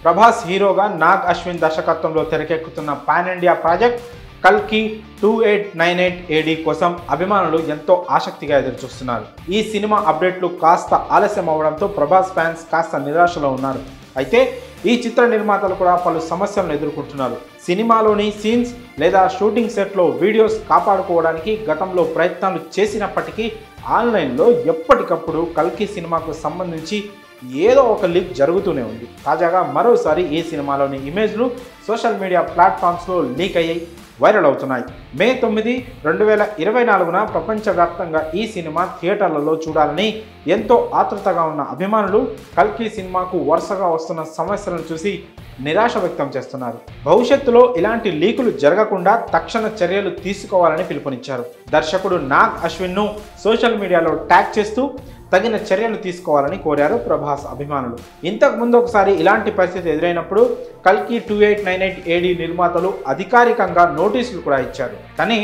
ప్రభాస్ హీరోగా నాగ్ అశ్విన్ దర్శకత్వంలో తెరకెక్కుతున్న పాన్ ఇండియా ప్రాజెక్ట్ కల్కి 2898 AD కోసం అభిమానులు ఎంతో ఆసక్తిగా ఎదురుచూస్తున్నారు. ఈ సినిమా అప్డేట్లు కాస్త ఆలస్యం అవడంతో ప్రభాస్ ఫ్యాన్స్ కాస్త నిరాశలో ఉన్నారు. అయితే ఈ చిత్ర నిర్మాతలు కూడా పలు సమస్యలను ఎదుర్కొంటున్నారు. సినిమాలోని సీన్స్ లేదా షూటింగ్ సెట్లో వీడియోస్ కాపాడుకోవడానికి గతంలో ప్రయత్నాలు చేసినప్పటికీ ఆన్లైన్లో ఎప్పటికప్పుడు కల్కి సినిమాకు సంబంధించి ఏదో ఒక లీక్ జరుగుతూనే ఉంది. తాజాగా మరోసారి ఈ సినిమాలోని ఇమేజ్లు సోషల్ మీడియా ప్లాట్ఫామ్స్లో లీక్ అయ్యాయి, వైరల్ అవుతున్నాయి. మే 9, 2024న ప్రపంచవ్యాప్తంగా ఈ సినిమా థియేటర్లలో చూడాలని ఎంతో ఆతృతగా ఉన్న అభిమానులు కల్కి సినిమాకు వరుసగా వస్తున్న సమస్యలను చూసి నిరాశ వ్యక్తం చేస్తున్నారు. భవిష్యత్తులో ఇలాంటి లీకులు జరగకుండా తక్షణ చర్యలు తీసుకోవాలని పిలుపునిచ్చారు. దర్శకుడు నాగ్ అశ్విన్ను సోషల్ మీడియాలో ట్యాగ్ చేస్తూ తగిన చర్యలు తీసుకోవాలని కోరారు ప్రభాస్ అభిమానులు. ఇంతకు ముందు ఒకసారి ఇలాంటి పరిస్థితి ఎదురైనప్పుడు కల్కి 2898 AD నిర్మాతలు అధికారికంగా నోటీసులు కూడా ఇచ్చారు. కానీ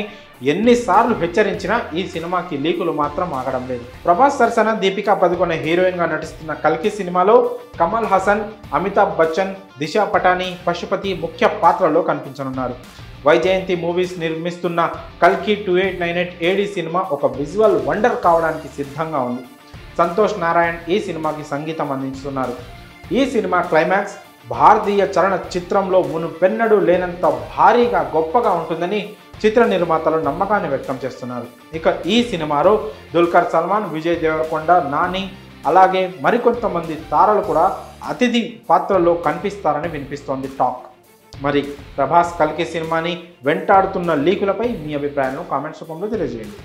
ఎన్నిసార్లు హెచ్చరించినా ఈ సినిమాకి లీకులు మాత్రం ఆగడం లేదు. ప్రభాస్ సరసన దీపికా పదుకొనె హీరోయిన్గా నటిస్తున్న కల్కి సినిమాలో కమల్ హాసన్, అమితాబ్ బచ్చన్, దిశా పటాని, పశుపతి ముఖ్య పాత్రలో కనిపించనున్నారు. వైజయంతి మూవీస్ నిర్మిస్తున్న కల్కి 2898 AD సినిమా ఒక విజువల్ వండర్ కావడానికి సిద్ధంగా ఉంది. సంతోష్ నారాయణ్ ఈ సినిమాకి సంగీతం అందిస్తున్నారు. ఈ సినిమా క్లైమాక్స్ భారతీయ చలన చిత్రంలో మునుపెన్నడూ లేనంత భారీగా గొప్పగా ఉంటుందని చిత్ర నిర్మాతలు నమ్మకాన్ని వ్యక్తం చేస్తున్నారు. ఇక ఈ సినిమాలో దుల్కర్ సల్మాన్, విజయ్ దేవరకొండ, నాని అలాగే మరికొంతమంది తారలు కూడా అతిథి పాత్రలో కనిపిస్తారని వినిపిస్తోంది టాక్. మరి ప్రభాస్ కల్కి సినిమాని వెంటాడుతున్న లీకులపై మీ అభిప్రాయాలను కామెంట్స్ రూపంలో తెలియజేయండి.